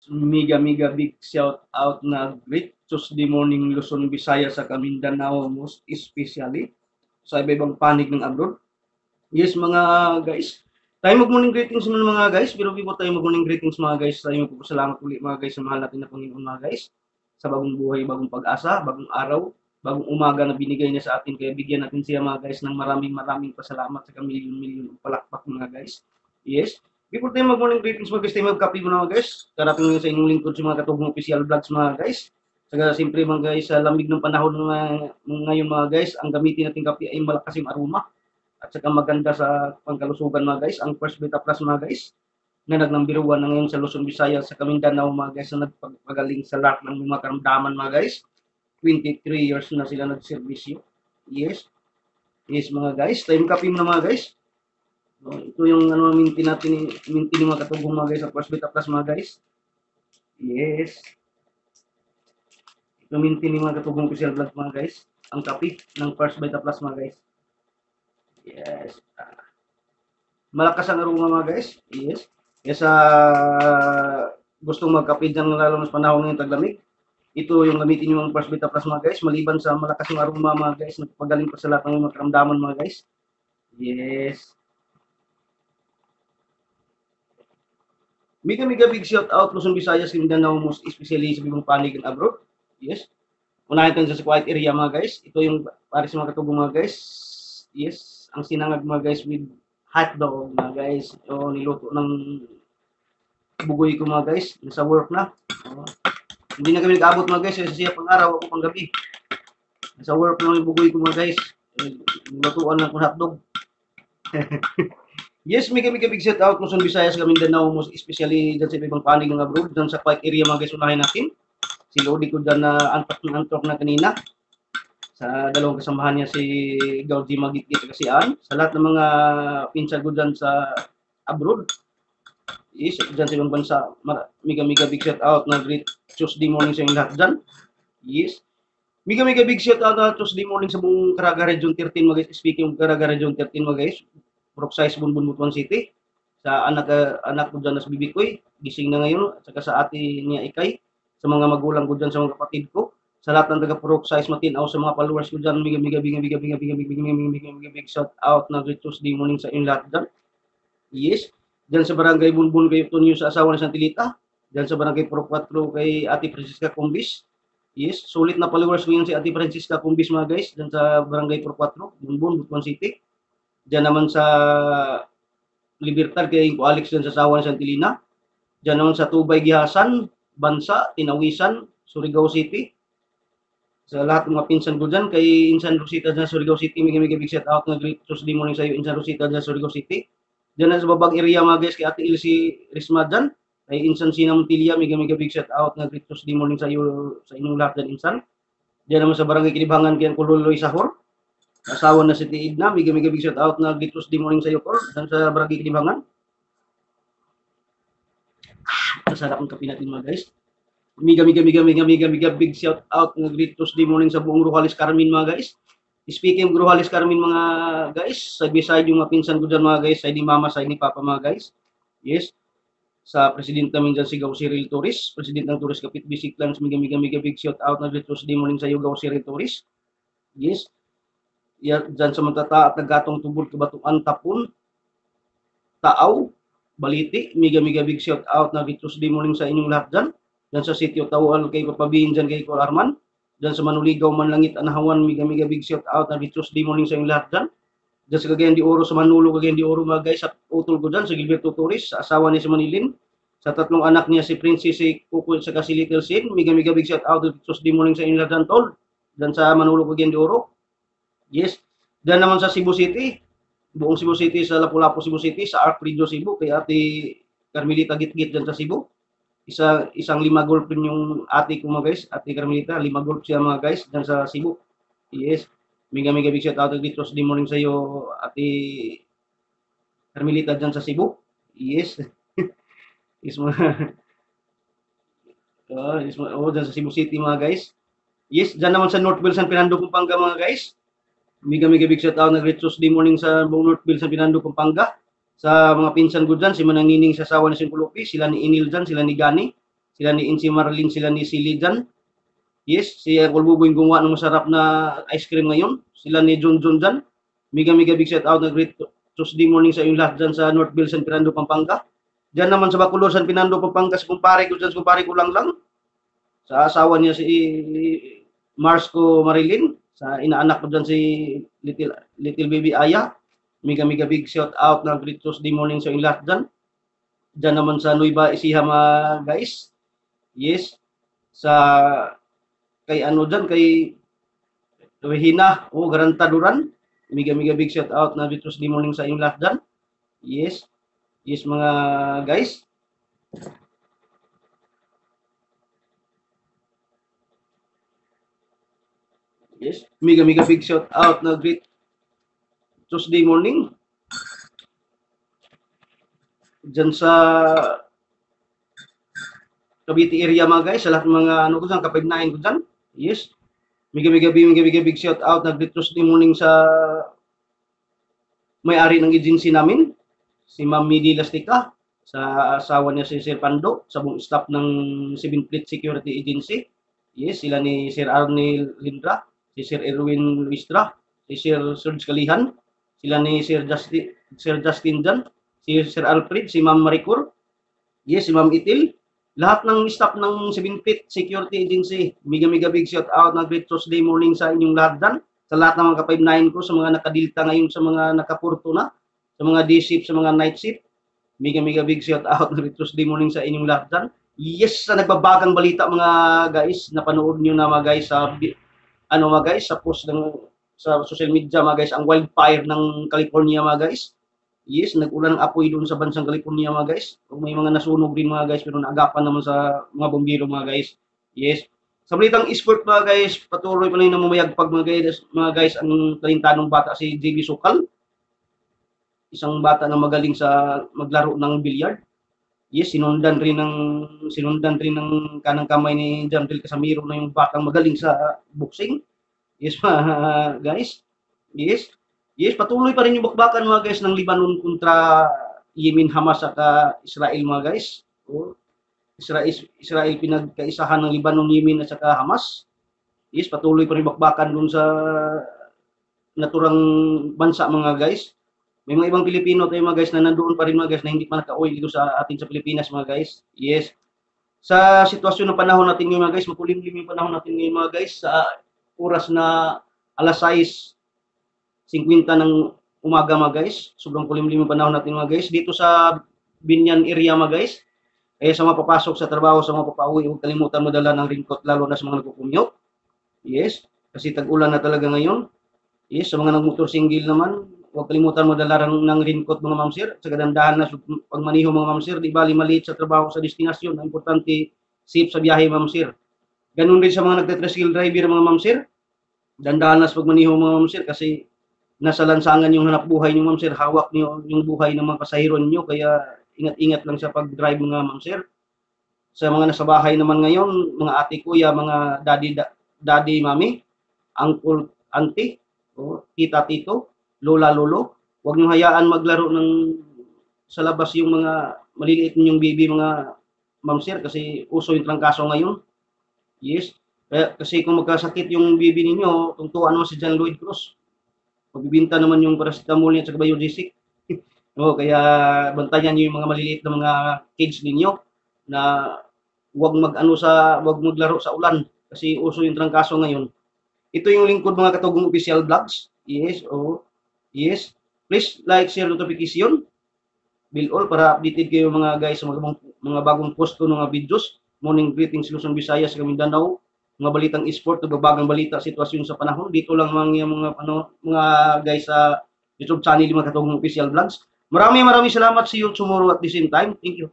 mega big shout out na great Tuesday morning Luzon, Visayas sa Mindanao, most especially sa iba-ibang panig ng abroad. Yes mga guys, tayo mag-morning greetings muna mga guys, pero before tayo mag-morning greetings mga guys, tayo magpapasalamat ulit mga guys sa mahal natin na Panginoon mga guys, sa bagong buhay, bagong pag-asa, bagong araw, bagong umaga na binigay niya sa atin, kaya bigyan natin siya mga guys ng maraming pasalamat sa kamilyon-milyon palakpak mga guys. Yes, before tayo mag-morning greetings mga guys, tayo mag-copy muna mga guys, karating nyo sa inyong lingkod sa mga katugong official vlogs mga guys. Saka siyempre mga guys, sa lamig ng panahon ngayon mga guys, ang gamitin natin kape ay malakas yung aroma at saka maganda sa pangkalusugan mga guys. Ang First Beta Plus mga guys na nag-number 1 na ngayon sa Luzon, Visayas, sa Mindanao mga guys na nagpagaling sa lahat ng mga karamdaman mga guys. 23 years na sila nagserbisyo. Yes. Yes mga guys. Time copy mo na mga guys. Ito yung mintin natin, mintin yung mga katugong mga guys sa First Beta Plus mga guys. Yes. Ito mintin yung mga katugong official vlog mga guys. Ang copy ng First Beta Plus mga guys. Yes. Malakas ang aroma mga guys. Yes. Yes, gustong magkape dyan lalo na sa panahon ng taglamig. Ito yung gamitin yung First Beta Plus mga guys. Maliban sa malakas yung aroma mga guys, nagpagaling pa sa lahat ng mga karamdaman mga guys. Yes. Mega big shout out Luzon, Visayas, Mindanao, most especially sa ibang panig and abroad. Yes. Unahin tayo sa quiet area mga guys. Ito yung para sa mga katugong mga guys. Yes. Ang sinangag mga guys with hotdog mga guys. O niluto ng bugoy ko mga guys. Nasa work na. Hindi na kami nag-abot mga guys. Kasi siya pang araw ako pang gabi. Nasa work na yung bugoy ko mga guys. Nilutuan lang kong hotdog. Yes, mega big shout out Luzon, Visayas, Mindanao, most especially dyan sa ibang panig ng abroad. Dyan sa quiet area mga guys, unahin natin. Si Lodi ko dyan na antok na kanina. Sa dalawang kasamahan niya si Gaudi Magitgit kasi sa lahat ng mga pinsan ko dyan sa abroad. Yes, dyan sa ibang bansa, mega big shout out na great Tuesday morning sa inyong lahat dyan. Yes. Mega big shout out na Tuesday morning sa buong Caraga Region 13 mga guys. Speaking of Caraga Region 13 mga guys, Brookside, Bunbun, Butuan City. Sa anak ko dyan na sa Bibikoy, gising na ngayon, at saka sa ate niya Ikay, sa mga magulang ko dyan, sa mga kapatid ko, sa lahat ng taga Brookside, Matinaw, sa mga followers ko dyan, mega big shout out na great Tuesday morning sa inyong lahat dyan. Yes. Dyan sa Barangay Bunbun kay Tonyo sa asawa ni Santilita. Dyan sa Barangay Pro 4 kay Ate Francisca Cumbis. Yes, sulit na followers ko yun si Ate Francisca Cumbis mga guys. Dyan sa Barangay Pro 4, Bunbun, Butuan City. Diyan naman sa Libertad kay Inko Alex dyan sa asawa ni Santilina. Diyan naman sa Tubay, Gihasan, Bansa, Tinawisan, Surigao City. Sa lahat ng mga pinsan ko dyan, kay Insan Rosita dyan sa Surigao City, mega big shout out na great Tuesday morning sa iyo, Insan Rosita dyan sa Surigao City. Diyan na sa babag area mga guys, kay Ate Ilse Risma dyan, kay Insan Sina Montilia, mega big shout out na great Tuesday morning sa iyo, sa inyong lahat dyan, Insan. Diyan naman sa Barangay Kilibangan kay Kululoy Sahor. Asawa na si Tiid na, mega big shout out na great Tuesday morning sa iyo, Col, dyan sa Barangay Kilibangan. Masarap ang kape natin mga guys. Mega big shout out na great Tuesday morning sa buong Rojalis Carmen mga guys. Speaking of Rojalis Carmen mga guys, side by side yung mga pinsan ko dyan mga guys, side ni mama, side ni papa mga guys. Yes. Sa president namin dyan si Gao Cyril Torres, president ng Torres Kapit Basic Lands, mega big shout out na great Tuesday morning sa iyo, Gao Cyril Torres. Yes. Dyan sa Matata at Nagatong Tubol, Kabatuan, Tapon, Taaw, Baliti, mega big shout out na great Tuesday morning sa inyong lahat dyan. Dyan sa sitio Tawal kay Papabihin dyan kay Col Arman. Dyan sa Manuligaw, Manlangit, Anahawan, mega big shout out na great Tuesday morning sa inyong lahat dyan. Dyan sa Cagayan de Oro, sa Manulo, Cagayan de Oro mga guys, sa utol ko dyan, sa Gilberto Torres, sa asawa niya si Manilin. Sa tatlong anak niya si Princess, si Kuko, sa si Little Sin, mega big shout out na great Tuesday morning sa inyong lahat dyan, tol. Dyan sa Manulo, Cagayan de Oro. Yes. Diyan naman sa Cebu City, buong Cebu City, sa Lapu-Lapu, Cebu City, sa Arc Ridge, Cebu, kay Ate Carmelita Gitgit dyan sa Cebu. Isang 5 golf rin yung ate ko mga guys, Ate Carmelita, 5 golf siya mga guys, dyan sa Cebu. Yes. Mega big shout out dito sa morning sa iyo, Ate Carmelita dyan sa Cebu. Yes. Is mga dyan sa Cebu City mga guys. Yes, dyan naman sa Northville, San Fernando, Pampanga mga guys. Mega big shout out na great Tuesday morning sa buong Northville, San Fernando, Pampanga. Sa mga pinsan ko dyan, si Manang Nining sa asawa ni Singkulupi, sila ni Inil dyan, sila ni Gani. sila ni Insi Marling, sila ni Silly dyan. Yes, si Kulbuboy gumawa ng masarap na ice cream ngayon. Sila ni John John dyan. Mega big shout out na great Tuesday morning sa inyong lahat dyan sa Northville, San Fernando, Pampanga. Dyan naman sa Bacolod, San Fernando, Pampanga, sa kumpare ko dyan, sa kumpare ko lang. Sa asawa niya si Marsco Marilyn, sa inaanak ko dyan si Little Baby Aya. Mega big shout out na great Tuesday morning sa inyong lahat dyan. Dyan naman sa Nueva Ecija guys. Yes. Sa kay ano dyan, kay Regina o Garantaduran. Mega big shout out na great Tuesday morning sa inyong lahat dyan. Yes. Yes mga guys. Yes. Mega big shout out na great Tuesday morning. Diyan sa Cavite area mga guys, sa lahat ng mga ano ko dyan, kapagnain ko dyan. Yes. Mega big shout out na great Tuesday morning sa may-ari ng agency namin, si Ma'am Midi Lastica, sa asawa niya si Sir Pando, sa buong staff ng 7 Fleet Security Agency. Yes, sila ni Sir Arnel Lindra, si Sir Erwin Luistra, si Sir Serge Kalihan, sila ni Sir Justin Jan, si Sir Alfred, si Ma'am Maricor, yes, si Ma'am Itil, lahat ng staff ng 7 Fleet Security Agency. Mega big shout out na great Tuesday morning sa inyong lahat dyan, sa lahat ng mga ka-5-9 ko, sa mga nakadilta ngayon, sa mga nakapurto na, sa mga day shift, sa mga night shift. Mega big shout out na great Tuesday morning sa inyong lahat dyan. Yes, sa nagbabagang balita mga guys, napanood nyo na mga guys sa mga guys sa post ng sa social media mga guys, ang wildfire ng California mga guys. Yes, nag-ulan ng apoy doon sa bansang California mga guys. May mga nasunog din mga guys, pero naagapan naman sa mga bombero mga guys. Yes. Sa balitang esport mga guys, patuloy pa rin na mamayagpag mga guys ang talintanong bata si JB Sukal. Isang bata na magaling sa maglaro ng billiard. Yes, sinundan rin ng kanang kamay ni Jamdel Casamiro na yung batang magaling sa boxing. Yes mga guys. Yes. Yes, patuloy pa rin yung bakbakan mga guys ng Lebanon kontra Yemen, Hamas at Israel mga guys. O, Israel pinagkaisahan ng Lebanon, Yemen at saka Hamas. Yes, patuloy pa rin bakbakan dun sa naturang bansa mga guys. May mga ibang Pilipino tayo mga guys na nandoon pa rin mga guys na hindi pa naka-uwi dito sa atin sa Pilipinas mga guys. Yes. Sa sitwasyon ng panahon natin ngayon mga guys, makulimlim yung panahon natin ngayon mga guys, sa oras na alas 6:50 ng umaga mga guys. Sobrang kulimlim yung panahon natin mga guys. Dito sa Binyan area mga guys, sa mga papasok sa trabaho, sa mga papauwi, huwag kalimutan mo dala ng raincoat lalo na sa mga nagkukumyot. Yes. Kasi tag-ulan na talaga ngayon. Yes. Sa mga nagmotor single naman, huwag kalimutan mo dala ng raincoat mga ma'am sir. Sa kagandahan na pagmaniho mga ma'am sir, di bali maliit sa trabaho sa destinasyon. Ang importante, safe sa biyahe ma'am sir. Ganun din sa mga nagte-tricycle driver mga ma'am sir. Dandahan na sa pagmaniho mga ma'am sir kasi nasa lansangan yung hanap buhay niyo ma'am sir. Hawak niyo yung buhay ng mga pasahero niyo, kaya ingat-ingat lang sa pag-drive mga ma'am sir. Sa mga nasa bahay naman ngayon, mga ate kuya, mga daddy mami, uncle, auntie, tita tito, lola, lolo, huwag niyong hayaan maglaro sa labas yung mga maliliit ninyong baby mga ma'am sir kasi uso yung trangkaso ngayon. Yes. Kasi kung magkasakit yung baby ninyo, tungtuan mo si John Lloyd Cruz. Magbibinta naman yung paracetamol niya at saka biogesic. Kaya bantayan niyo yung mga maliliit na mga kids ninyo na huwag maglaro sa ulan kasi uso yung trangkaso ngayon. Ito yung lingkod mga Katugong Official Vlogs. Yes, yes. Please like, share, notification. Bill all para updated kayo mga guys sa mga bagong post ko ng mga videos. Morning greetings Luzon, Visayas, Mindanao. Mga balitang esport, bagang balita, sitwasyon sa panahon. Dito lang mga guys sa YouTube channel mga Katugong Official Vlogs. Maraming salamat. See you tomorrow at the same time. Thank you.